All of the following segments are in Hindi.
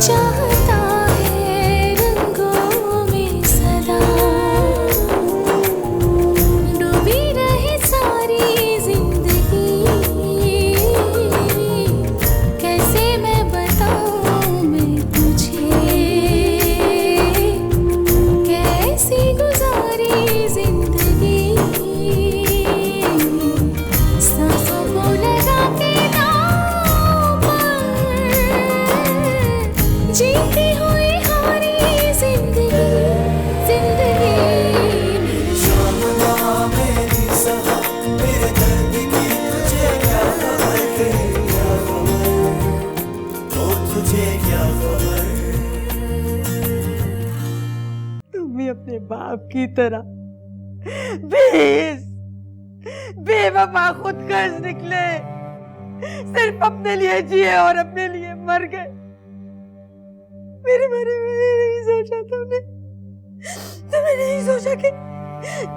चाहता है रंगों में सदा डूबी रहे सारी जिंदगी, कैसे मैं बताऊं मैं तुझे, कैसी गुजारी जिंदगी, सांसों को लगा के दाम पर जीती हुई हारी जिंदगी, जिंदगी मेरी शामला मेरी सहा मेरे दर्द की तुझे क्या खबर, क्या खबर, ओ तुझे क्या खबर। तुम भी अपने बाप की तरह बेवफा खुदगर्ज निकले, सिर्फ अपने लिए जिए और अपने लिए मर गए। मेरे बारे में नहीं सोचा तुमने नहीं सोचा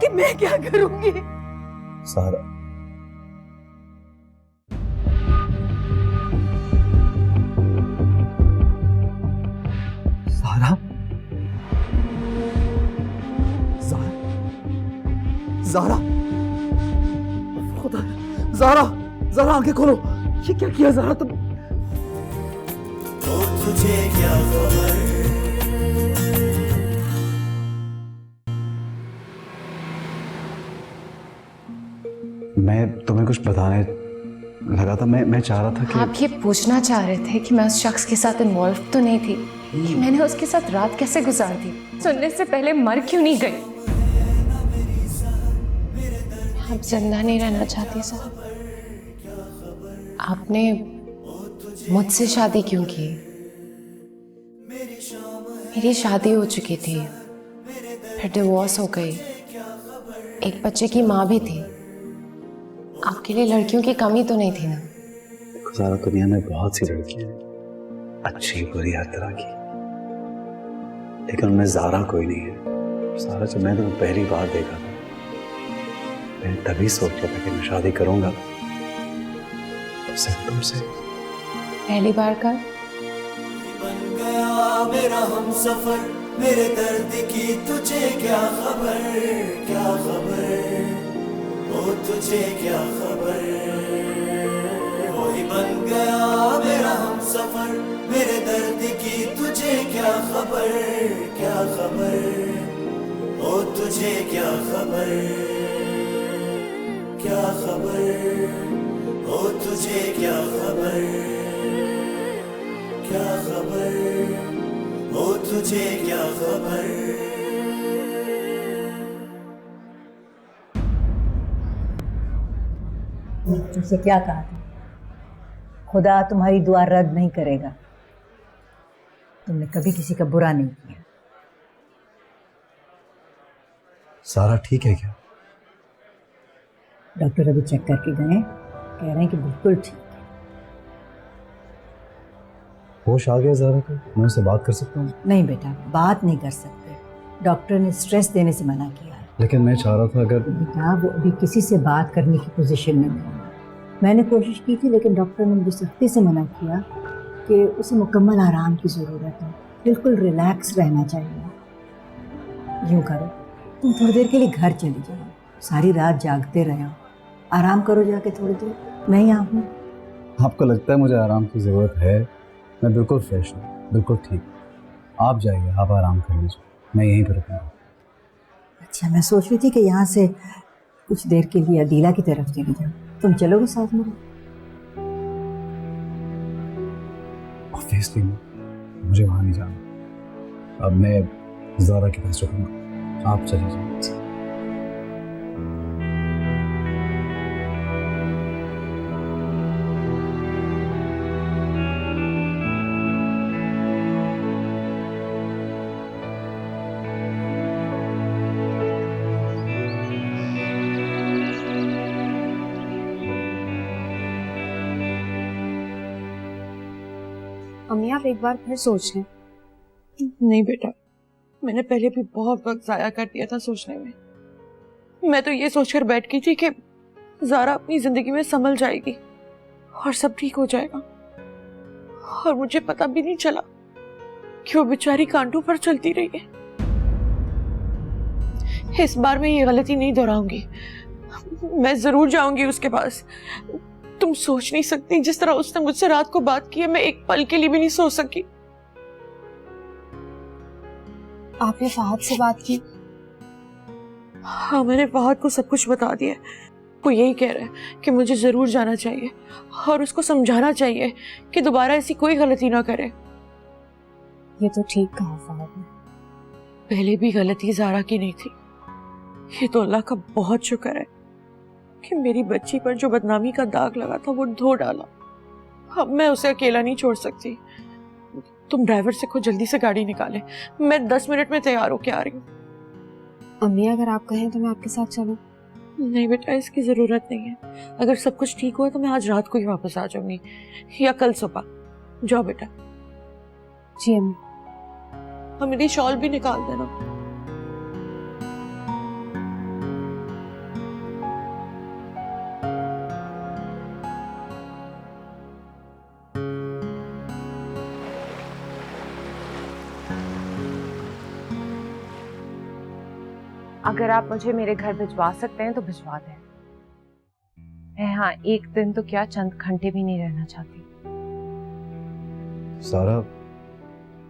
कि मैं क्या करूंगी। सारा, सारा, ज़ारा, खुदा, ज़ारा आंखें खोलो। ये क्या किया ज़ारा तुम? ओ तुझे क्या खबर। मैं तुम्हें कुछ बताने लगा था। मैं चाह रहा था कि आप ये पूछना चाह रहे थे कि मैं उस शख्स के साथ इन्वॉल्व तो नहीं थी, कि मैंने उसके साथ रात कैसे गुजार दी, सुनने से पहले मर क्यों नहीं गई। आप जिंदा नहीं रहना चाहती सर? आपने मुझसे शादी क्यों की? मेरी शादी हो चुकी थी, फिर डिवोर्स हो गई, एक बच्चे की माँ भी थी। आपके लिए लड़कियों की कमी तो नहीं थी ना? सारा दुनिया में बहुत सी लड़कियां हैं, अच्छी बुरी हर तरह की, लेकिन उनमें ज़ारा कोई नहीं है। सारा जब मैंने तुम्हें पहली बार देखा था, मैंने तभी सोचा था कि मैं शादी करूंगा सिर्फ तुमसे। पहली बार का बन गया मेरा हम सफर, मेरे दर्द की तुझे क्या खबर, क्या खबर, ओ तुझे क्या खबर। वही बन गया मेरा हम सफर, मेरे दर्द की तुझे क्या खबर, क्या खबर, ओ तुझे क्या खबर, क्या खबर, ओ तुझे क्या खबर, क्या खबर, ओ तुझे क्या खबर। तुमसे क्या कहा था? खुदा तुम्हारी दुआ रद्द नहीं करेगा। तुमने कभी किसी का बुरा नहीं किया। सारा ठीक है क्या? डॉक्टर अभी चेक करके गए, कह रहे हैं कि बिल्कुल ठीक है। होश आ गया ज़ारा को? मैं उससे बात कर सकता हूँ? नहीं बेटा, बात नहीं कर सकते। डॉक्टर ने स्ट्रेस देने से मना किया है। लेकिन मैं चाह रहा था अगर बेटा वो अभी किसी से बात करने की पोजीशन में नहीं है। मैंने कोशिश की थी, लेकिन डॉक्टर ने मुझे सख्ती से मना किया कि उसे मुकम्मल आराम की ज़रूरत है, बिल्कुल रिलैक्स रहना चाहिए। यूँ करो, तुम थोड़ी देर के लिए घर चली जाओ, सारी रात जागते रहो, आराम करो जाके थोड़ी देर। मैं यहाँ हूँ। आपको लगता है मुझे आराम की ज़रूरत है? मैं बिल्कुल फ्रेश हूँ, बिल्कुल ठीक। आप जाइए, आप आराम कर लीजिए, मैं यहीं पर रुकूँगा। अच्छा, मैं सोच रही थी कि यहाँ से कुछ देर के लिए अदीला की तरफ चली जाओ। तुम चलोगे साथ में? ऑब्वियसली मुझे वहाँ नहीं जाना। अब मैं ज़ारा के पास रुकूँगा, आप चले जाइए। अम्मी आप एक बार फिर सोच लें। नहीं बेटा, मैंने पहले भी बहुत वक्त जाया कर दिया था सोचने में। मैं तो ये सोचकर बैठ गई थी कि ज़ारा अपनी जिंदगी में संभल जाएगी और सब ठीक हो जाएगा। और मुझे पता भी नहीं चला कि वो बेचारी कांटों पर चलती रही है। इस बार मैं ये गलती नहीं दोहराऊंगी। मैं जरूर जाऊंगी उसके पास। तुम सोच नहीं सकती जिस तरह उसने मुझसे रात को बात की है, मैं एक पल के लिए भी नहीं सो सकी। आपने फहद से बात की? हाँ, मैंने फहद को सब कुछ बता दिया। वो यही कह रहा है कि मुझे जरूर जाना चाहिए और उसको समझाना चाहिए कि दोबारा ऐसी कोई गलती ना करे। ये तो ठीक कहा फहद ने। पहले भी गलती ज़ारा की नहीं थी। ये तो अल्लाह का बहुत शुक्र है कि मेरी बच्ची पर जो बदनामी का दाग लगा था वो धो डाला। अब मैं उसे अकेला नहीं छोड़ सकती। तुम ड्राइवर से खुद जल्दी से गाड़ी निकाले, मैं 10 मिनट में तैयार होके आ रही हूँ। अम्मी अगर आप कहें तो मैं आपके साथ चलूं? नहीं बेटा, इसकी जरूरत नहीं है। अगर सब कुछ ठीक हुआ तो मैं आज रात को ही वापस आ जाऊंगी या कल सुबह। जाओ बेटा। जी अम्मी। और मेरी शॉल भी निकाल देना। अगर आप मुझे मेरे घर भिजवा सकते हैं तो भिजवा दें। मैं हाँ एक दिन तो क्या चंद घंटे भी नहीं रहना चाहती। सारा,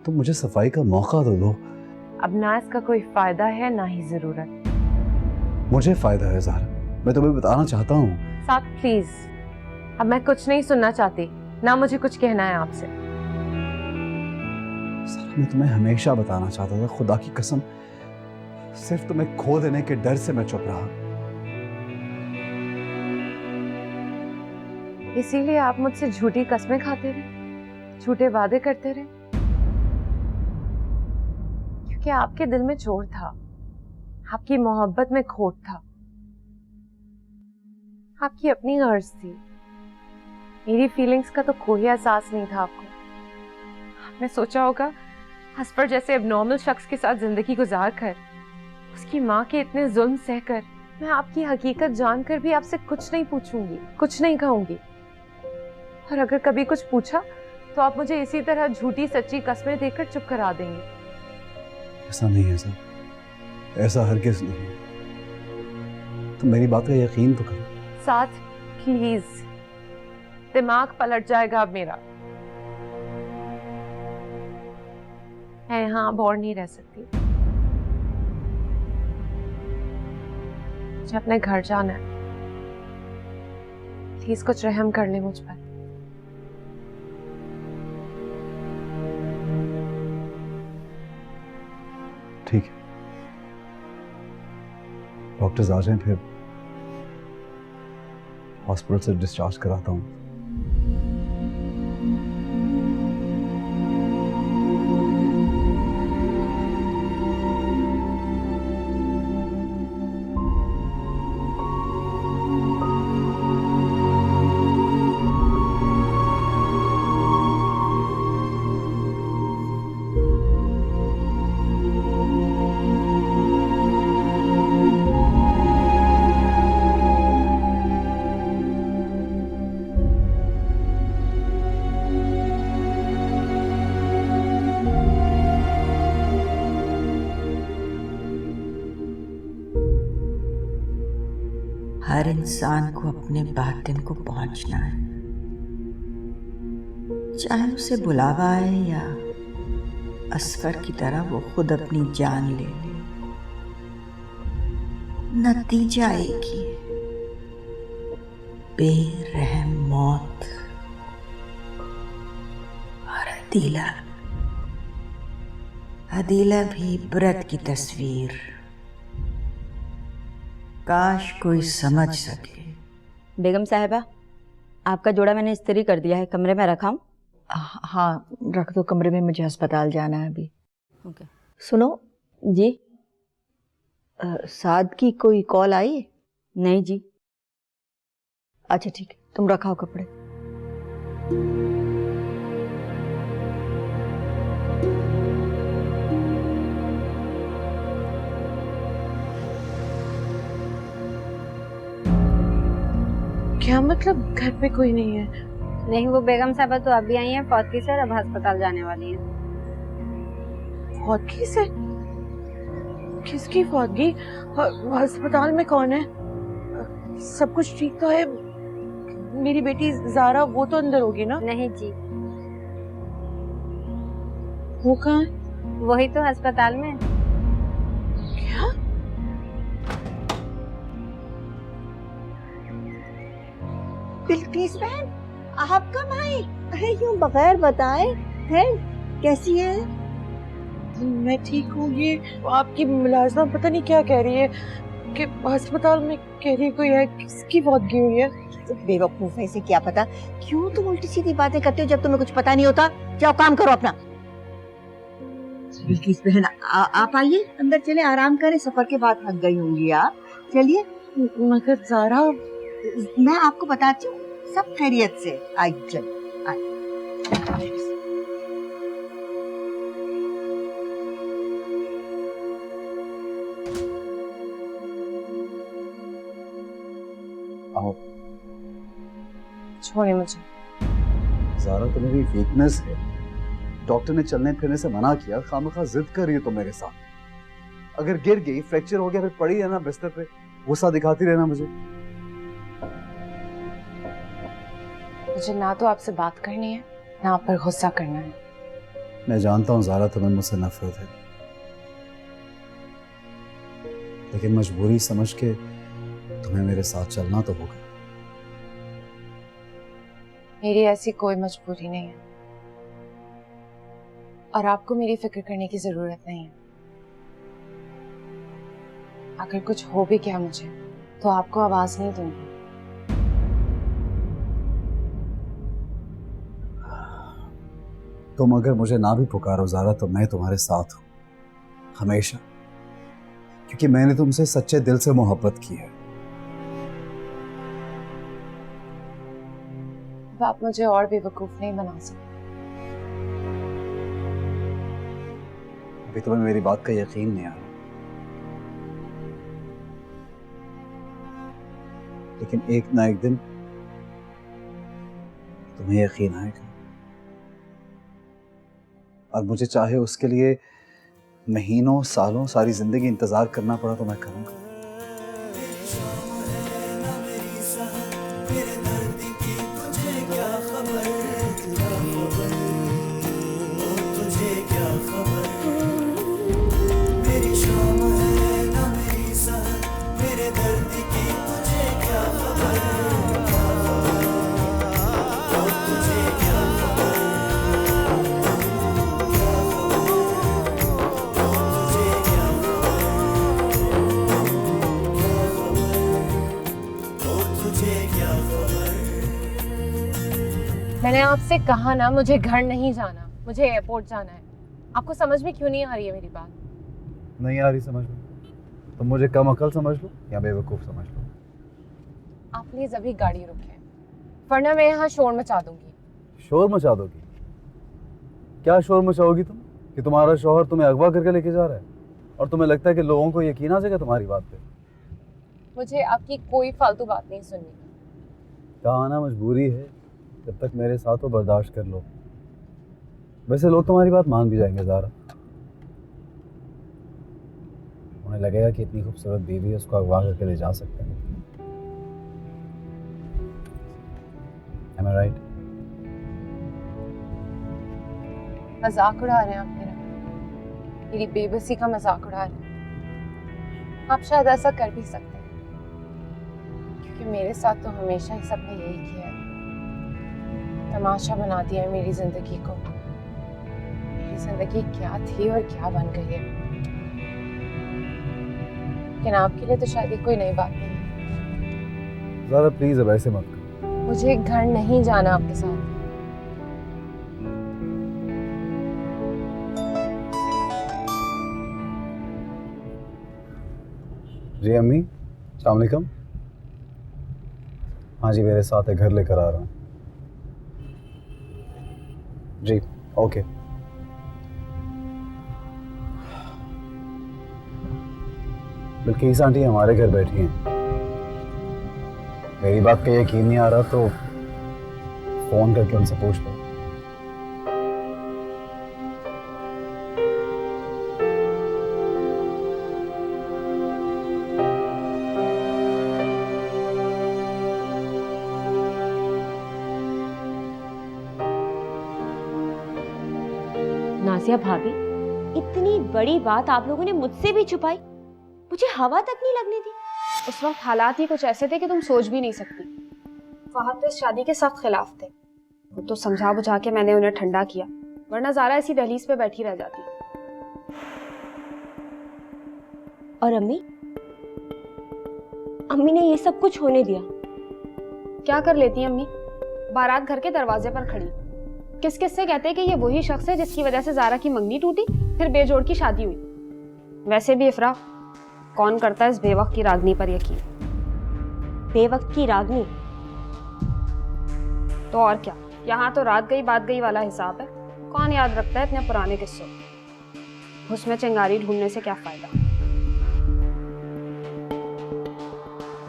तुम मुझे सफाई का मौका तो दो। अब ना इसका कोई फायदा है ना ही जरूरत। मुझे फायदा है ज़ारा, मैं तुम्हें बताना चाहता हूँ। साथ प्लीज, अब मैं कुछ नहीं सुनना चाहती, ना मुझे कुछ कहना है आपसे। सारा, मैं तुम्हें हमेशा बताना चाहता था, खुदा की कसम सिर्फ तुम्हें खो देने के डर से मैं चुप रहा। इसीलिए आप मुझसे झूठी कस्में खाते रहे, झूठे वादे करते रहे, क्योंकि आपके दिल में चोर था, आपकी मोहब्बत में खोट था, आपकी अपनी गर्ज थी। मेरी फीलिंग्स का तो कोई एहसास नहीं था आपको। आपने सोचा होगा असफर जैसे एबनॉर्मल शख्स के साथ जिंदगी गुजार कर, उसकी माँ के इतने जुल्म सहकर, मैं आपकी हकीकत जानकर भी आपसे कुछ नहीं पूछूंगी, कुछ नहीं कहूंगी। और अगर कभी कुछ पूछा तो आप मुझे इसी तरह झूठी सच्ची कस्में देकर चुप करा देंगे। ऐसा नहीं है सर, ऐसा हरगिज नहीं। तुम मेरी बात का यकीन तो करो। साथ प्लीज, दिमाग पलट जाएगा अब मेरा। मैं यहाँ अब और नहीं रह सकती। मुझे अपने घर जाना है। प्लीज कुछ रहम कर ले मुझ पर। ठीक है, डॉक्टर्स आ जाएं फिर हॉस्पिटल से डिस्चार्ज कराता हूँ। हर इंसान को अपने बातिन को पहुंचना है, चाहे उसे बुलावा आए या असफर की तरह वो खुद अपनी जान ले ले। नतीजा एक ही है, बेरहम मौत। और अदीला, अदीला भी इबरत की तस्वीर। काश कोई समझ सके। बेगम साहिबा, आपका जोड़ा मैंने इस्त्री कर दिया है, कमरे में रखाऊं? हाँ रख दो कमरे में, मुझे अस्पताल जाना है अभी। ओके। सुनो जी? साद की कोई कॉल आई? नहीं जी। अच्छा ठीक है, तुम रखाओ कपड़े। क्या मतलब घर पे कोई नहीं है? नहीं, वो बेगम साहबा तो अभी आई हैं फौत की सर, अब अस्पताल जाने वाली हैं। फौतगी से? किसकी फौतगी? अस्पताल में कौन है? सब कुछ ठीक तो है? मेरी बेटी ज़ारा वो तो अंदर होगी ना? नहीं जी, वो कहाँ है? वही तो अस्पताल में। क्या? बिल्किस बहन, आप कब आई? अरे यूं बगैर बताए हैं? कैसी है? मैं ठीक हूँ। ये आपकी मुलाजमा पता नहीं क्या कह रही है कि अस्पताल में कह रही है कोई है। किसकी फौतगी हुई है? बेवकूफ है, इसे क्या पता? क्यों तुम उल्टी सीधी बातें करते हो जब तुम्हें कुछ पता नहीं होता? जाओ काम करो अपना। बिल्किस बहन, आप आइए, अंदर चले, आराम करें, सफर के बाद थक गई होंगी आप। चलिए। मगर ज़ारा, मैं आपको बताती हूँ, सब खैरियत से। आई चल आई। आओ। छोड़े मुझे। ज़ारा, तो मेरी वीकनेस है। डॉक्टर ने चलने फिरने से मना किया, खामखा जिद कर रही हो तुम मेरे साथ। अगर गिर गई, फ्रैक्चर हो गया, फिर पड़ी है ना बिस्तर पे, गुस्सा दिखाती रहना मुझे। मुझे ना तो आपसे बात करनी है, ना आप पर गुस्सा करना है। मैं जानता हूँ ज़ारा, तुम्हें मुझसे नफरत है, लेकिन मजबूरी समझ के तुम्हें मेरे साथ चलना तो होगा। मेरी ऐसी कोई मजबूरी नहीं है और आपको मेरी फिक्र करने की जरूरत नहीं है। अगर कुछ हो भी क्या मुझे, तो आपको आवाज नहीं दूंगी। तुम अगर मुझे ना भी पुकारो ज़ारा, तो मैं तुम्हारे साथ हूँ हमेशा, क्योंकि मैंने तुमसे सच्चे दिल से मोहब्बत की है। अब आप मुझे और बेवकूफ नहीं बना सकते। अभी तुम्हें मेरी बात का यकीन नहीं आ रहा, लेकिन एक ना एक दिन तुम्हें यकीन आएगा, और मुझे चाहे उसके लिए महीनों सालों सारी जिंदगी इंतजार करना पड़ा तो मैं करूंगा। मैंने आपसे कहा ना, मुझे घर नहीं जाना, मुझे एयरपोर्ट जाना है। आपको समझ में क्यों नहीं आ रही है मेरी बात? नहीं आ रही समझ लो, तुम मुझे कम अकल समझ लो या बेवकूफ समझ लो। आप प्लीज अभी गाड़ी रोकें, वरना मैं यहाँ शोर मचा दूंगी। शोर मचा दोगी? क्या शोर मचाओगी तुम कि तुम्हारा शौहर तुम्हें अगवा करके लेके जा रहा है और तुम्हें लगता है कि लोगों को यकीन आ जाएगा तुम्हारी बात पे? मुझे आपकी कोई फालतू बात नहीं सुननी। कहा ना मजबूरी है, जब तक मेरे साथ हो बर्दाश्त कर लो। वैसे लोग तुम्हारी बात मान भी जाएंगे ज़ारा, उन्हें लगेगा कि इतनी खूबसूरत बीवी है, उसको अगवा करके ले जा सकते हैं। Am I right? मजाक उड़ा रहे हैं आप मेरी बेबसी का मजाक उड़ा रहे हैं। आप शायद ऐसा कर भी सकते हैं, क्योंकि मेरे साथ तो हमेशा ही सबने यही किया है, तमाशा बना दिया है मेरी जिंदगी को। मेरी जिंदगी क्या थी और क्या बन गई है, लेकिन आपके लिए तो शायद ये कोई नई बात नहीं है। ज़ारा प्लीज अब ऐसे मत करो। मुझे घर नहीं जाना आपके साथ। जी अम्मी, अस्सलाम वालेकुम। हाँ जी, मेरे साथ है, घर लेकर आ रहा हूँ। जी ओके। बिल्किस आंटी हमारे घर बैठी हैं, मेरी बात का यकीन नहीं आ रहा तो फोन करके उनसे पूछ लो। नाजिया भाभी, इतनी बड़ी बात आप लोगों ने मुझसे भी छुपाई, मुझे हवा तक नहीं लगने दी। उस वक्त हालात ही कुछ ऐसे थे कि तुम सोच भी नहीं सकती। फहद तो इस शादी के सख्त खिलाफ थे। वो तो समझा बुझा के मैंने उन्हें ठंडा किया, वरना ज़ारा इसी दहलीज पे बैठी रह जाती। और अम्मी, अम्मी ने ये सब कुछ होने दिया। क्या कर लेती अम्मी? बारात घर के दरवाजे पर खड़ी, किस किस से कहते कि ये वही शख्स है जिसकी वजह से ज़ारा की मंगनी टूटी, फिर बेजोड़ की शादी हुई। वैसे भी इफ्रा, कौन करता है इस बेवक्त की रागनी पर यकीन? बेवक्त की रागनी तो और क्या, यहाँ तो रात गई बात गई वाला हिसाब है। कौन याद रखता है अपने पुराने किस्सों? उसमें चिंगारी ढूंढने से क्या फायदा?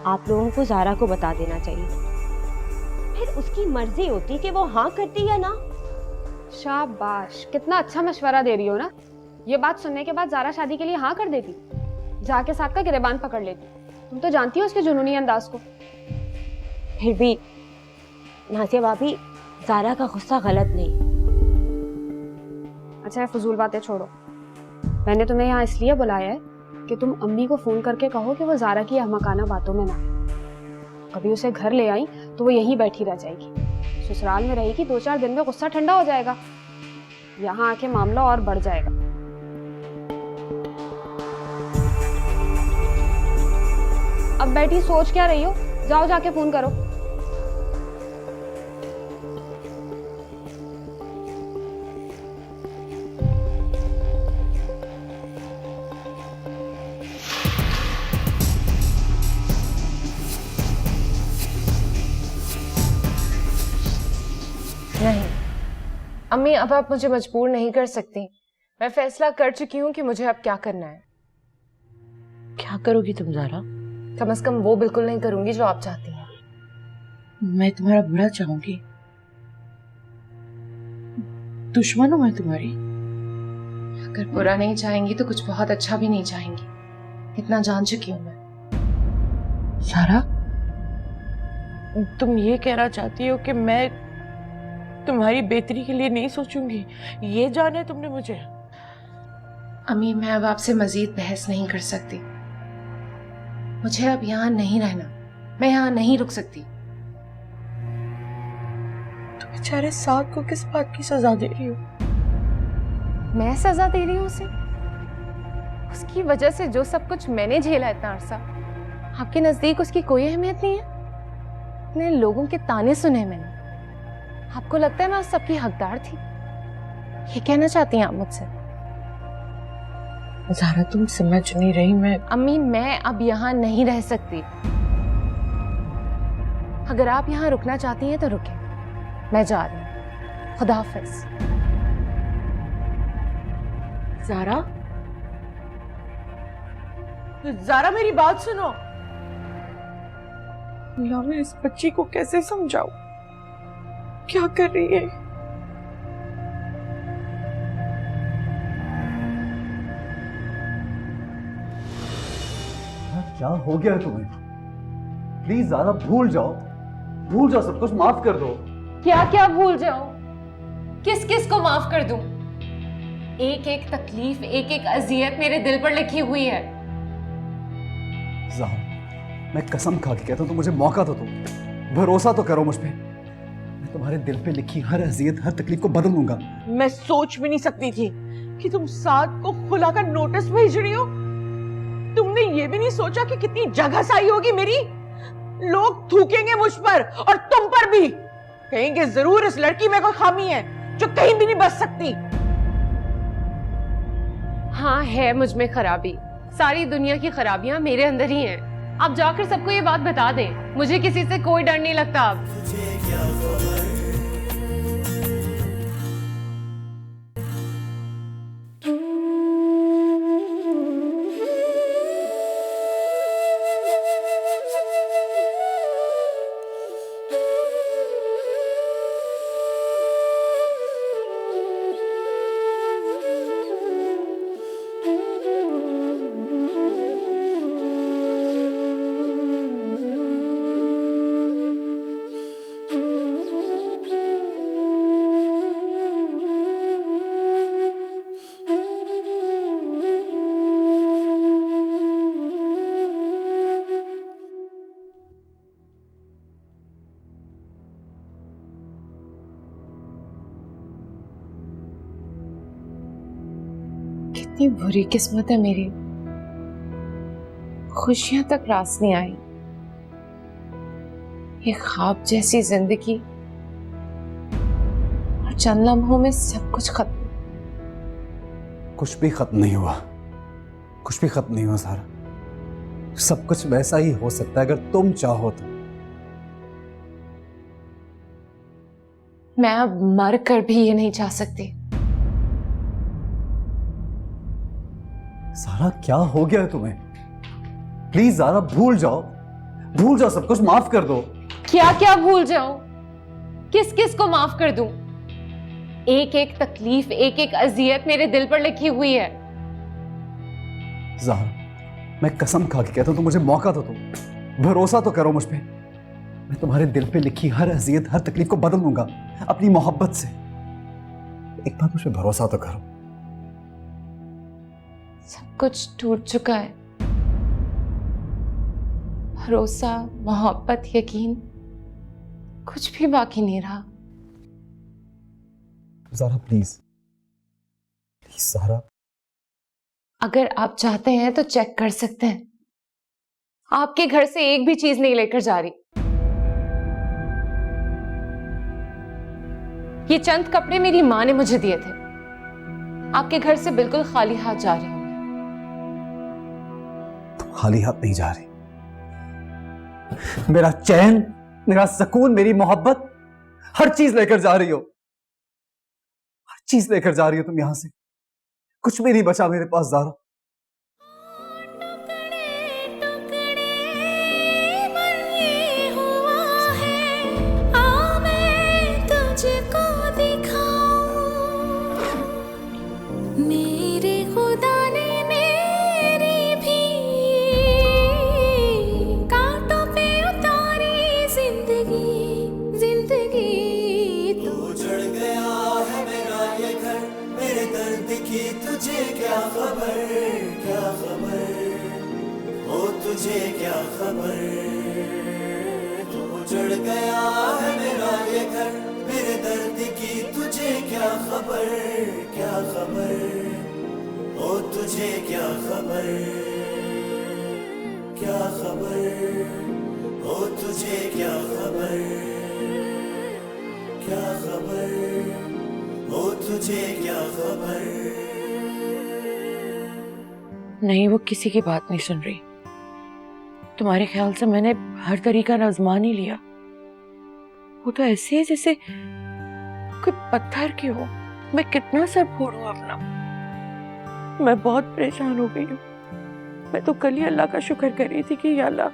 आप लोगों को ज़ारा को बता देना चाहिए, फिर उसकी मर्जी होती कि वो हाँ करती या ना। शाबाश, कितना अच्छा मशवरा दे रही हो ना। ये बात सुनने के बाद ज़ारा शादी के लिए हाँ कर देती, जाके साहब का गिरेबान पकड़ लेती। तुम तो जानती हो उसके जुनूनी अंदाज को। फिर भी नाजिया भाभी, ज़ारा का गुस्सा गलत नहीं। अच्छा ये फजूल बातें छोड़ो, मैंने तुम्हें यहाँ इसलिए बुलाया है कि तुम अम्मी को फोन करके कहो कि वो ज़ारा की अहमकाना बातों में ना आए। कभी उसे घर ले आई तो वो यहीं बैठी रह जाएगी, ससुराल में रहेगी, 2-4 दिन में गुस्सा ठंडा हो जाएगा, यहाँ आके मामला और बढ़ जाएगा। अब बैठी सोच क्या रही हो? जाओ जाके फोन करो। नहीं अम्मी, अब आप मुझे मजबूर नहीं कर सकती। मैं फैसला कर चुकी हूँ कि मुझे अब क्या करना है। क्या करोगी तुम ज़ारा? कम से कम वो बिल्कुल नहीं करूंगी जो आप चाहती हैं। मैं तुम्हारा बुरा चाहूंगी? दुश्मन हूं मैं तुम्हारी? अगर बुरा नहीं चाहेंगी तो कुछ बहुत अच्छा भी नहीं चाहेंगी, इतना जान चुकी हूँ मैं। ज़ारा, तुम ये कहना चाहती हो कि मैं तुम्हारी बेहतरी के लिए नहीं सोचूंगी? ये जाना है तुमने मुझे? अम्मी, मैं अब आपसे मजीद बहस नहीं कर सकती। मुझे अब यहाँ नहीं रहना, मैं यहाँ नहीं रुक सकती। तुम बेचारे साद को किस बात की सजा दे रही हो? मैं सजा दे रही हूँ उसे? उसकी वजह से जो सब कुछ मैंने झेला इतना अरसा, आपके नजदीक उसकी कोई अहमियत नहीं है? इतने लोगों के ताने सुने मैंने, आपको लगता है मैं उस सबकी हकदार थी? ये कहना चाहती हैं आप मुझसे? ज़ारा, तुम समझ नहीं रही। मैं अम्मी, मैं अब यहाँ नहीं रह सकती। अगर आप यहाँ रुकना चाहती हैं तो रुके, मैं जा रही हूँ। खुदा हाफिज। ज़ारा, ज़ारा मेरी बात सुनो। मैं इस बच्ची को कैसे समझाऊं? क्या कर रही है? क्या हो गया तुम्हें? प्लीज ज़ारा, भूल जाओ सब कुछ, माफ कर दो। क्या क्या भूल जाऊं? किस किस को माफ कर दूं? एक एक तकलीफ, एक एक अजियत मेरे दिल पर लिखी हुई है। ज़ारा, मैं कसम खा के कहता हूं, तो मुझे मौका तो दो, भरोसा तो करो मुझ पे। मैं तुम्हारे दिल पे लिखी हर अजियत, हर तकलीफ को बदल लूंगा। मैं सोच भी नहीं सकती थी कि तुम साद को खुला का नोटिस भेज रही हो। तुमने ये भी नहीं सोचा कि कितनी जगह आई होगी मेरी। लोग थूकेंगे मुझ पर और तुम पर भी, कहेंगे जरूर इस लड़की में कोई खामी है जो कहीं भी नहीं बच सकती। हाँ, है मुझ में खराबी। सारी दुनिया की खराबियां मेरे अंदर ही हैं। आप जाकर सबको ये बात बता दें, मुझे किसी से कोई डर नहीं लगता अब। तुझे क्या खबर? इतनी बुरी किस्मत है मेरी, खुशियां तक रास नहीं आई। ये ख्वाब जैसी जिंदगी और चंद लम्हों में सब कुछ खत्म। कुछ भी खत्म नहीं हुआ, कुछ भी खत्म नहीं हुआ सारा। सब कुछ वैसा ही हो सकता है अगर तुम चाहो तो। मैं अब मर कर भी ये नहीं चाह सकती। सारा क्या हो गया है तुम्हें? प्लीज ज़ारा भूल जाओ, भूल जाओ सब कुछ, माफ कर दो। क्या क्या भूल जाऊं? किस किस को माफ कर दूं? एक एक तकलीफ, एक एक अजियत मेरे दिल पर लिखी हुई है। ज़ारा, मैं कसम खा के कहता हूं, तुम मुझे मौका दो, तुम भरोसा तो करो मुझ पे। मैं तुम्हारे दिल पे लिखी हर अजियत, हर तकलीफ को बदल दूंगा अपनी मोहब्बत से। एक बार मुझ पे भरोसा तो करो। सब कुछ टूट चुका है, भरोसा, मोहब्बत, यकीन, कुछ भी बाकी नहीं रहा। Zara please, please Zara. अगर आप चाहते हैं तो चेक कर सकते हैं। आपके घर से एक भी चीज नहीं लेकर जा रही। ये चंद कपड़े मेरी माँ ने मुझे दिए थे। आपके घर से बिल्कुल खाली हाथ जा रही हूं मैं। तुम खाली हाथ नहीं जा रही। मेरा चैन, मेरा सुकून, मेरी मोहब्बत, हर चीज लेकर जा रही हो। हर चीज लेकर जा रही हो तुम यहां से। कुछ भी नहीं बचा मेरे पास ज़ारा। मेरे खुदा ने मेरी भी कांटों पे उतारी जिंदगी, जिंदगी तू उजड़ गया है मेरा ये घर, मेरे दर्द की तुझे क्या खबर, क्या खबर, ओ तुझे क्या खबर। तू उजड़ गया है मेरा ये घर, मेरे दर्द की तुझे क्या खबर, क्या खबर, ओ तुझे क्या खबर, क्या खबर, ओ तुझे क्या खबर, क्या खबर, ओ तुझे क्या खबर। नहीं, वो किसी की बात नहीं सुन रही। तुम्हारे ख्याल से मैंने हर तरीका आजमा नहीं लिया। वो तो ऐसे है जैसे कोई पत्थर की हो। मैं कितना सर फोड़ूं अपना। मैं बहुत परेशान हो गई हूँ। मैं तो कल ही अल्लाह का शुक्र कर रही थी कि या अल्लाह,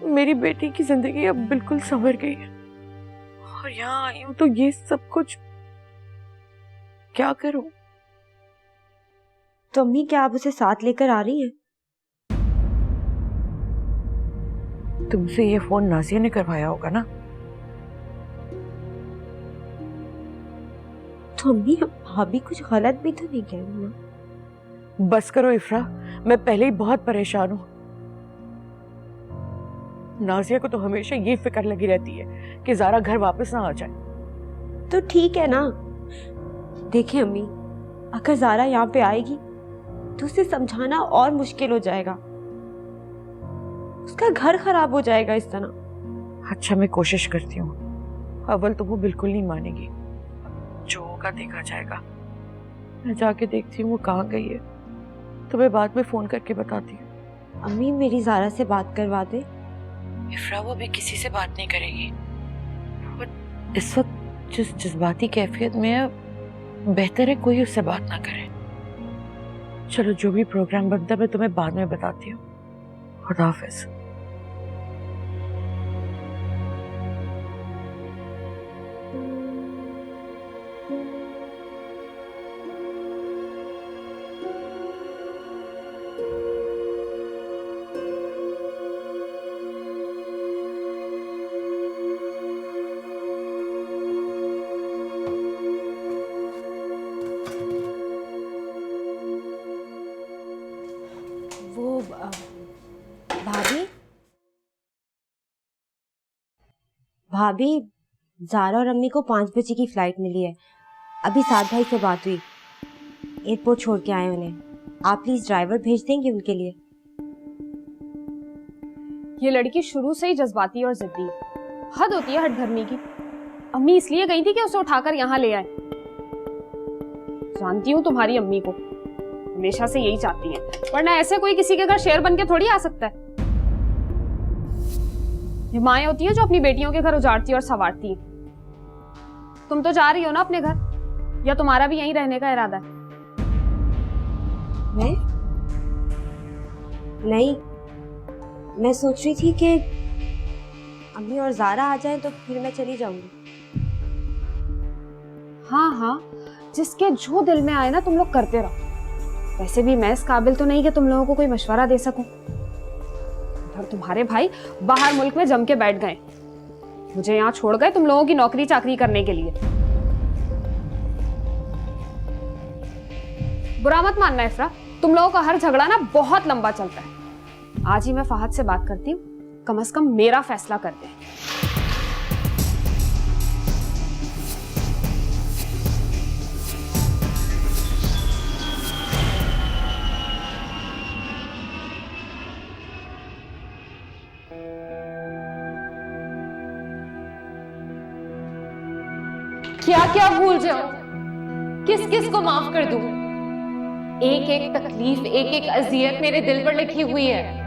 मेरी बेटी की जिंदगी अब बिल्कुल संवर गई है, और यहाँ आई हूँ तो ये सब कुछ क्या करूं? तो अम्मी, क्या आप उसे साथ लेकर आ रही हैं? तुमसे ये फोन नाजिया ने करवाया होगा ना? तो अम्मी, भाभी कुछ गलत भी तो नहीं कह रही ना? बस करो इफ्रा, मैं पहले ही बहुत परेशान हूँ। नाजिया को तो हमेशा ये फिक्र लगी रहती है कि ज़ारा घर वापस ना आ जाए। तो ठीक है ना। देखिए अम्मी, अगर ज़ारा यहाँ पे आएगी तो उसे समझाना और मुश्किल हो जाएगा। उसका घर खराब हो जाएगा इस तरह। अच्छा, मैं कोशिश करती हूँ। अव्वल तो वो बिल्कुल नहीं मानेगी। जो होगा देखा जाएगा। मैं जाके देखती हूँ वो कहाँ गई है। तुम्हें बाद में फोन करके बताती हूँ। अम्मी, मेरी ज़ारा से बात करवा दे। इफ्रा, वो भी किसी से बात नहीं करेगी। वो इस वक्त जिस जज्बाती कैफियत में है, बेहतर है कोई उससे बात ना करे। चलो, जो भी प्रोग्राम बनता है मैं तुम्हें बाद में बताती हूँ। खुदा हाफिज। भाभी, भाभी, ज़ारा और अम्मी को 5 बजे की फ्लाइट मिली है। अभी साद भाई से बात हुई, एयरपोर्ट छोड़ के आए उन्हें। आप प्लीज ड्राइवर भेज देंगे उनके लिए? ये लड़की शुरू से ही जज्बाती और जिद्दी, हद होती है हठधर्मी की। अम्मी इसलिए गई थी कि उसे उठाकर यहाँ ले आए। जानती हूँ तुम्हारी अम्मी को, हमेशा से यही चाहती हैं, वरना ऐसे कोई किसी के घर शेर बन के थोड़ी आ सकता है। ये माएं होती हैं जो अपनी बेटियों के घर उजाड़ती और संवारती हैं। तुम तो जा रही हो ना अपने घर, या तुम्हारा भी यहीं रहने का इरादा है? मैं नहीं, मैं सोच रही थी कि अम्मी और ज़ारा आ जाएं तो फिर मैं चली जाऊंगी। हाँ हाँ, जिसके जो दिल में आए ना तुम लोग करते रहो। वैसे भी मैं इस काबिल तो नहीं कि तुम लोगों को कोई मशवरा दे सकूं। और तुम्हारे भाई बाहर मुल्क में जम के बैठ गए, मुझे यहाँ छोड़ गए तुम लोगों की नौकरी चाकरी करने के लिए। बुरा मत मानना इफ्रा, तुम लोगों का हर झगड़ा ना बहुत लंबा चलता है। आज ही मैं फहद से बात करती हूँ, कम से कम मेरा फैसला कर दे। क्या क्या भूल जाऊं, किस किस को माफ कर दूं? एक एक तकलीफ, एक एक अजियत मेरे दिल पर लिखी हुई है।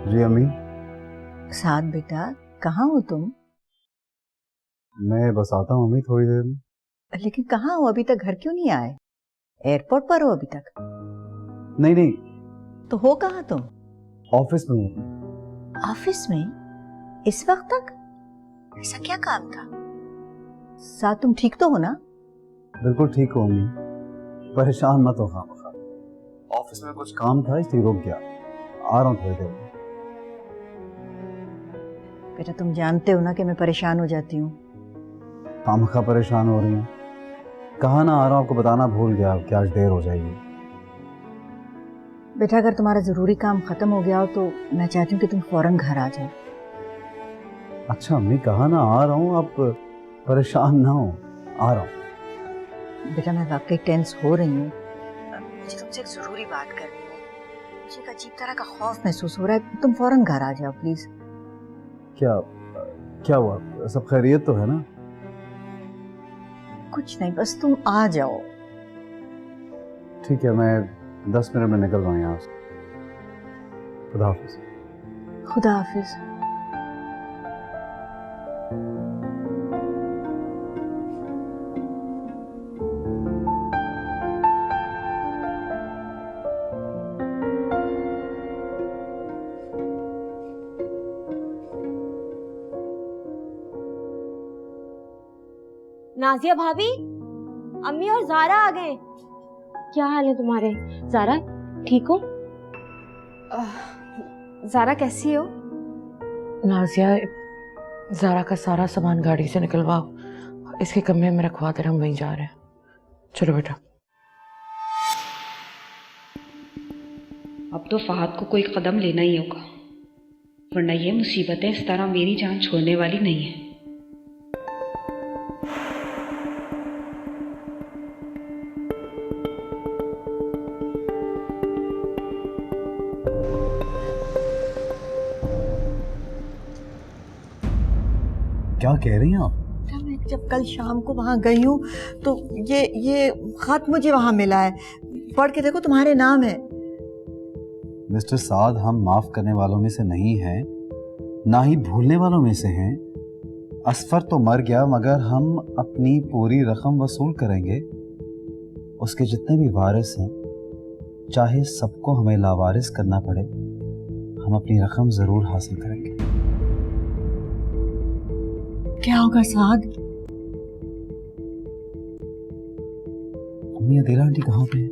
जी अम्मी। साथ बेटा, कहाँ हो तुम? मैं बस आता हूँ अम्मी थोड़ी देर में। लेकिन कहाँ हो? अभी तक घर क्यों नहीं आए? एयरपोर्ट पर हो अभी तक? नहीं नहीं, तो हो कहाँ तुम? ऑफिस में हूँ। ऑफिस में? इस वक्त तक? ऐसा क्या काम था? साथ तुम ठीक तो हो ना? बिल्कुल ठीक हो अम्मी, परेशान मत हो। खामखा ऑफिस में कुछ काम था इसलिए रुक गया, आ रहा हूँ थोड़ी देर में। बेटा तुम जानते हो ना कि मैं परेशान हो जाती हूँ। खामखा परेशान हो रही हूँ। कहाँ ना आ रहा हूँ, आपको बताना भूल गया कि आज देर हो जाएगी। बेटा अगर तुम्हारा जरूरी काम खत्म हो गया हो तो मैं चाहती हूँ कि तुम फौरन घर आ जाओ। अच्छा अम्मी, कहाँ ना आ रहा हूँ, आप परेशान ना हो, आ रहा हूँ। बेटा मैं वाकई टेंस हो रही हूँ, मुझे तुमसे एक जरूरी बात करनी है। मुझे एक अजीब तरह का खौफ महसूस हो रहा है, तुम फौरन घर आ जाओ प्लीज। क्या हुआ? सब खैरियत तो है ना? कुछ नहीं, बस तुम आ जाओ। ठीक है, मैं 10 मिनट में निकल रहा हूँ यहाँ से। खुदा हाफिज। खुदा हाफिज। नाजिया भाभी, अम्मी और ज़ारा आ गए। क्या हाल है तुम्हारे? ज़ारा ठीक हो? ज़ारा कैसी हो? नाजिया, ज़ारा का सारा सामान गाड़ी से निकलवाओ, इसके कमरे में रखवा कर हम वहीं जा रहे हैं। चलो बेटा। अब तो फहद को कोई कदम लेना ही होगा, वरना ये मुसीबतें इस तरह मेरी जान छोड़ने वाली नहीं है। क्या कह रही हैं आप? मैं जब कल शाम को वहाँ गई हूँ तो ये खत मुझे वहाँ मिला है, पढ़ के देखो, तुम्हारे नाम है। मिस्टर साद, हम माफ करने वालों में से नहीं हैं, ना ही भूलने वालों में से हैं। असफर तो मर गया, मगर हम अपनी पूरी रकम वसूल करेंगे। उसके जितने भी वारिस हैं, चाहे सबको हमें लावारिस करना पड़े, हम अपनी रकम जरूर हासिल करेंगे। क्या होगा साद? अम्मी अदीला आंटी कहाँ पे हैं?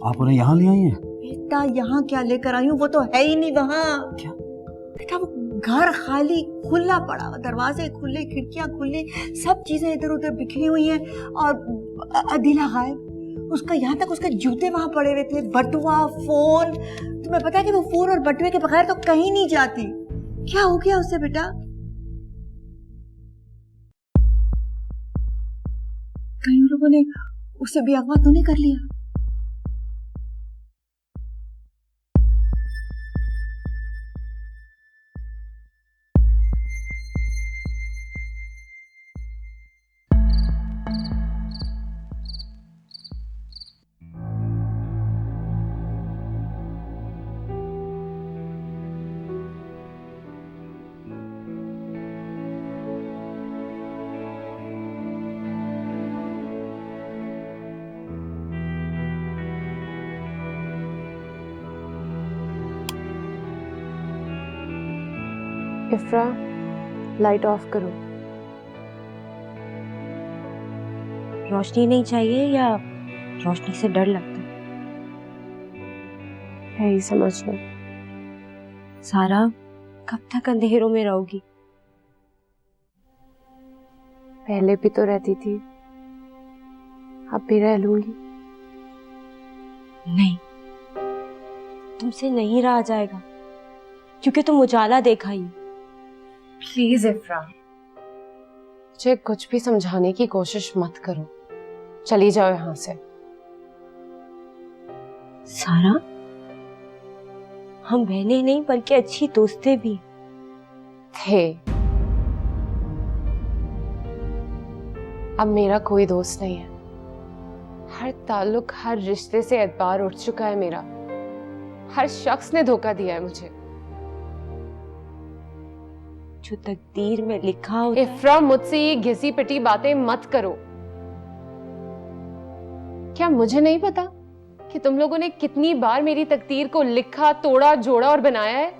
आप उन्हें यहाँ ले आई हैं? बेटा यहाँ क्या लेकर आई हूँ, वो तो है ही नहीं वहाँ। क्या? बेटा वो घर खाली खुला पड़ा हुआ, दरवाजे खुले, खिड़कियां खुली, सब चीजें इधर उधर बिखरी हुई हैं और अदीला गायब। उसका यहाँ तक उसके जूते वहां पड़े हुए थे, बटुआ, फोन। तुम्हें पता है कि वो फोन और बटुए के बगैर तो कहीं नहीं जाती। क्या हो गया उससे बेटा? कहीं उन लोगों ने उसे भी अगवा तो नहीं कर लिया? इफ्रा, लाइट ऑफ करो। रोशनी नहीं चाहिए या रोशनी से डर लगता है ही समझ लो। सारा, कब तक अंधेरों में रहोगी? पहले भी तो रहती थी, अब भी रह लूंगी। नहीं, तुमसे नहीं रहा जाएगा, क्योंकि तुम उजाला देखा ही। प्लीज इफ्रा, मुझे कुछ भी समझाने की कोशिश मत करो। चली जाओ यहां से। सारा, हम बहनें नहीं बल्कि अच्छी दोस्तें भी थे। अब मेरा कोई दोस्त नहीं है। हर ताल्लुक, हर रिश्ते से एतबार उठ चुका है मेरा। हर शख्स ने धोखा दिया है मुझे। जो तकदीर में लिखा होता है। इफ्रा, मुझसे ये घिसी पिटी बातें मत करो। क्या मुझे नहीं पता कि तुम लोगों ने कितनी बार मेरी तकदीर को लिखा, तोड़ा, जोड़ा और बनाया है?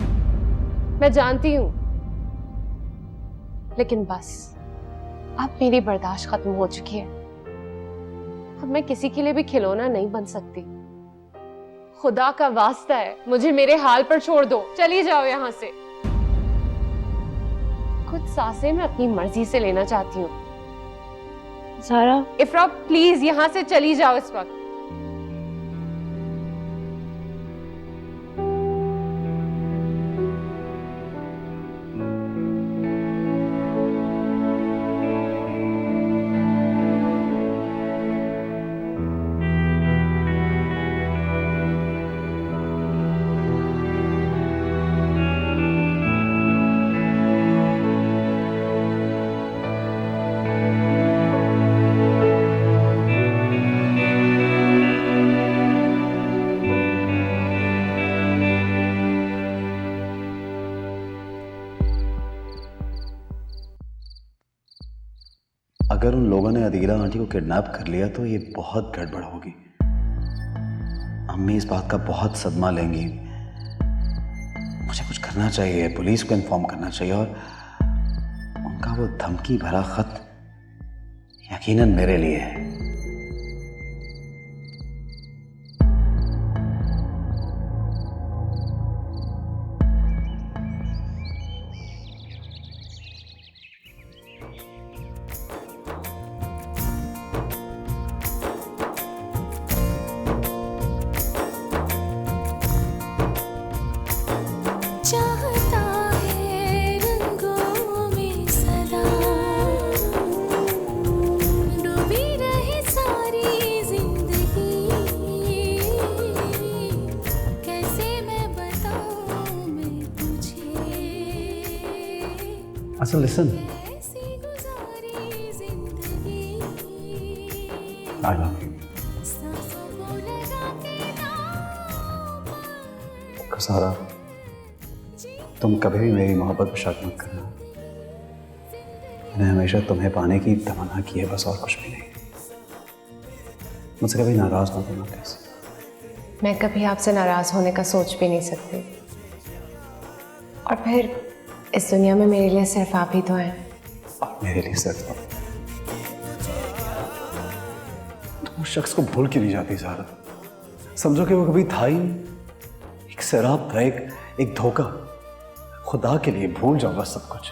मैं जानती हूं, लेकिन बस अब मेरी बर्दाश्त खत्म हो चुकी है। अब मैं किसी के लिए भी खिलौना नहीं बन सकती। खुदा का वास्ता है, मुझे मेरे हाल पर छोड़ दो। चली जाओ यहां से। कुछ सांसें मैं अपनी मर्जी से लेना चाहती हूँ। सारा, इफ्रा प्लीज यहां से चली जाओ इस वक्त। अगर उन लोगों ने अदीला आंटी को किडनैप कर लिया तो ये बहुत गड़बड़ होगी। अम्मी इस बात का बहुत सदमा लेंगी। मुझे कुछ करना चाहिए, पुलिस को इन्फॉर्म करना चाहिए। और उनका वो धमकी भरा खत यकीनन मेरे लिए है। चाहता है रंगों में सदा डूबी रहे सारी जिंदगी। कैसे मैं बताऊं मैं तुझे, असल लिसन, कैसी गुजारी जिंदगी। I love you. सांसों को लगा के दाम पर सारा, तुम कभी भी मेरी मोहब्बत पर शक मत करना। मैंने हमेशा तुम्हें पाने की तमन्ना की है, बस, और कुछ भी नहीं। मुझसे कभी नाराज मत होना प्लीज। मैं कभी आपसे नाराज होने का सोच भी नहीं सकती। और फिर इस दुनिया में मेरे लिए सिर्फ आप ही तो हैं। और मेरे लिए सिर्फ आप। तुम उस शख्स को भूल क्यों नहीं जाती सारा? समझो कि वो कभी था ही नहीं। एक शराब था, एक धोखा। खुदा के लिए भूल जाओ बस सब कुछ।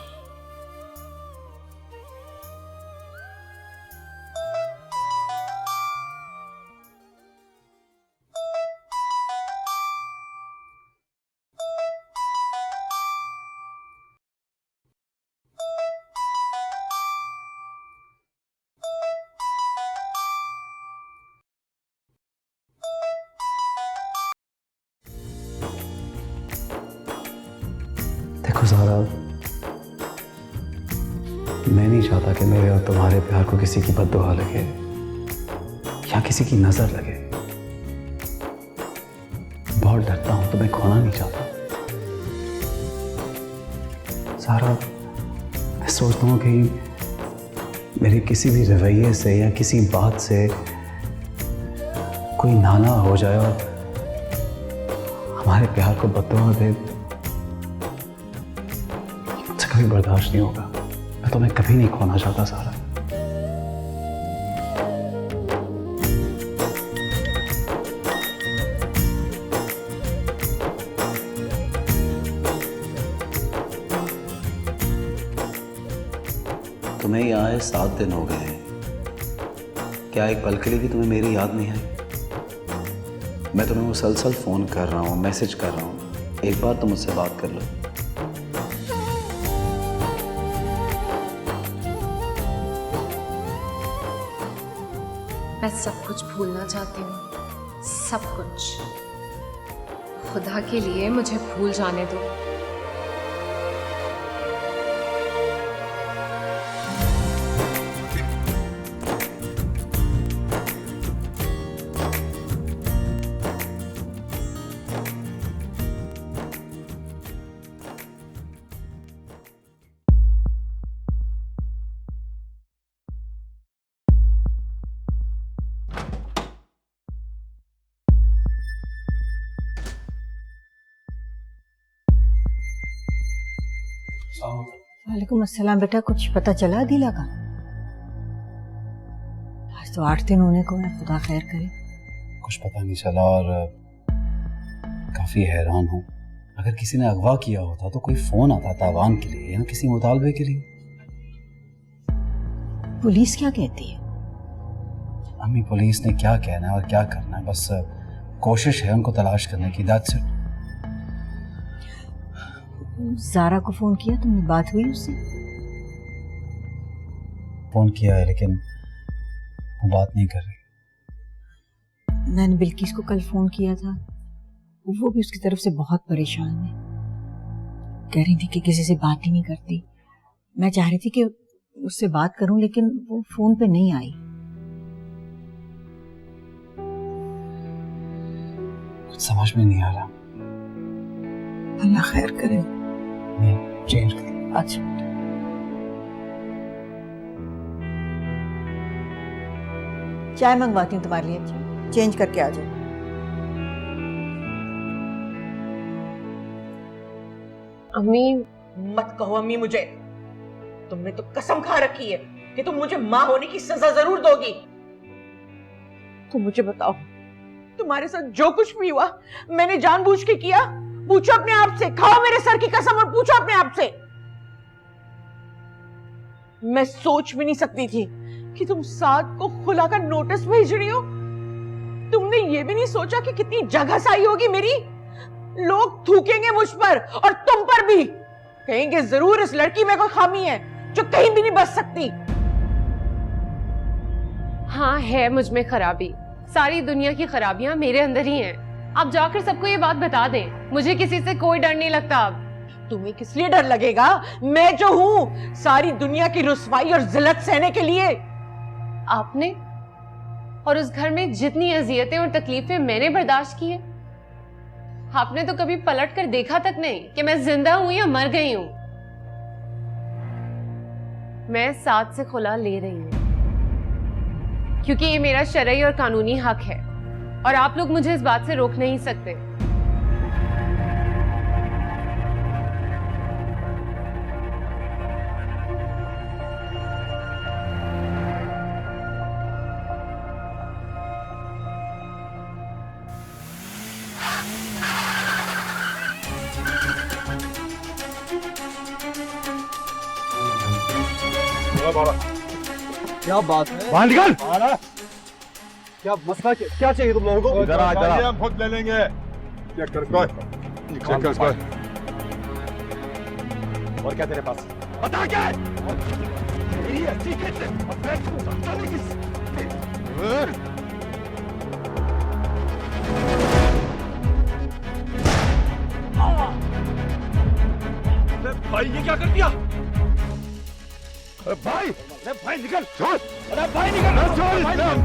ज़ारा, मैं नहीं चाहता कि मेरे और तुम्हारे प्यार को किसी की बद्दुआ लगे या किसी की नजर लगे। बहुत डरता हूं, तुम्हें खोना नहीं चाहता। ज़ारा, मैं सोचता हूं कि मेरे किसी भी रवैये से या किसी बात से कोई नाला हो जाए और हमारे प्यार को बद्दुआ दे, मुझसे कभी बर्दाश्त नहीं होगा। मैं तुम्हें कभी नहीं खोना चाहता ज़ारा। तुम्हें यहाँ आए 7 दिन हो गए हैं, क्या एक पल के लिए भी तुम्हें मेरी याद नहीं आई? मैं तुम्हें मुसलसल फ़ोन कर रहा हूँ, मैसेज कर रहा हूँ, एक बार तो मुझसे बात कर लो। मैं सब कुछ भूलना चाहती हूँ, सब कुछ। खुदा के लिए मुझे भूल जाने दो। वालेकुम अस्सलाम। बेटा, कुछ पता चला दिला का? आज तो 8 दिन होने को है, खुदा खैर करे। कुछ पता नहीं चला और काफ़ी हैरान हूँ। अगर किसी ने अगवा किया होता तो कोई फ़ोन आता तावान के लिए या किसी मुतालबे के लिए। पुलिस क्या कहती है? अम्मी, पुलिस ने क्या कहना है और क्या करना है, बस कोशिश है उनको तलाश करने की। That's it. ज़ारा को फ़ोन किया तुमने? बात हुई उससे? फ़ोन किया है लेकिन वो बात नहीं कर रही। मैंने बिल्किस को कल फ़ोन किया था, वो भी उसकी तरफ से बहुत परेशान है। कह रही थी कि किसी से बात ही नहीं करती। मैं चाह रही थी कि उससे बात करूं लेकिन वो फ़ोन पे नहीं आई। कुछ समझ में नहीं आ रहा। अल्लाह खैर करे। चेंज कर। अच्छा, चाय मंगवाती हूँ तुम्हारे लिए। अच्छा, चेंज करके आ जाओ। अम्मी, मत कहो अम्मी मुझे। तुमने तो कसम खा रखी है कि तुम मुझे माँ होने की सजा जरूर दोगी। तुम मुझे बताओ, तुम्हारे साथ जो कुछ भी हुआ मैंने जानबूझ के किया? पूछो अपने आप से, खाओ मेरे सर की कसम और पूछो अपने आप से। मैं सोच भी नहीं सकती थी कि तुम साद को खुला का नोटिस भेज रही हो। तुमने ये भी नहीं सोचा कि कितनी जगह आई होगी मेरी। लोग थूकेंगे मुझ पर और तुम पर भी। कहेंगे जरूर इस लड़की में कोई खामी है जो कहीं भी नहीं बच सकती। हाँ, है मुझ में खराबी। सारी दुनिया की खराबियां मेरे अंदर ही हैं। आप जाकर सबको ये बात बता दें। मुझे किसी से कोई डर नहीं लगता अब। तुम्हें किस लिए डर लगेगा? मैं जो हूं सारी दुनिया की रुसवाई और जिल्लत सहने के लिए। आपने और उस घर में जितनी अजियतें और तकलीफें मैंने बर्दाश्त की है, आपने तो कभी पलट कर देखा तक नहीं कि मैं जिंदा हूं या मर गई हूं। मैं साथ से खुला ले रही हूं क्योंकि ये मेरा शरई और कानूनी हक है और आप लोग मुझे इस बात से रोक नहीं सकते। क्या बात है? बाहर निकल। क्या मसला, क्या चाहिए तुम लोगों को? इधर आ, इधर आ। हम खुद ले लेंगे। चेक कर इसको। चेक कर इसको। और क्या तेरे पास? बता क्या है? मेरी अच्छी खेत है और मैं इसको समझा नहीं किस। भाई ये क्या कर दिया? अरे भाई निकल, छोड़। अरे भाई निकल, छोड़। निकल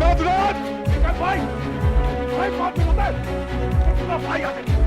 भाई, भाई बात नहीं होता है। भाई आगे।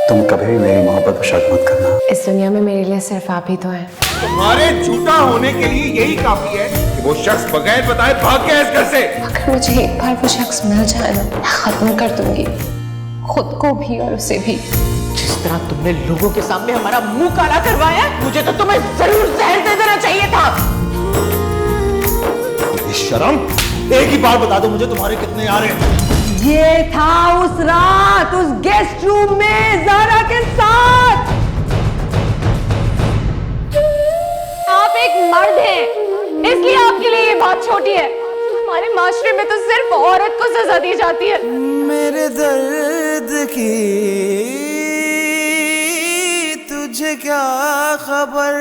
तुम कभी भी मेरी मोहब्बत पर शक मत करना। इस दुनिया में मेरे लिए सिर्फ आप ही तो हैं। तुम्हारे झूठा होने के लिए यही काफी है कि वो शख्स बगैर बताए भाग गया इस घर से। अगर मुझे एक बार वो शख्स मिल जाए ना, मैं खत्म कर दूंगी खुद को भी और उसे भी। जिस तरह तुमने लोगों के सामने हमारा मुंह काला करवाया, मुझे तो तुम्हें जरूर जहर दे देना चाहिए था। शर्म, एक ही बार बता दो मुझे तुम्हारे कितने आ रहे हैं? ये था उस रात उस गेस्ट रूम में ज़ारा के साथ। आप एक मर्द हैं, इसलिए आपके लिए ये बात छोटी है। हमारे माशरे में तो सिर्फ औरत को सजा दी जाती है। मेरे दर्द की तुझे क्या खबर।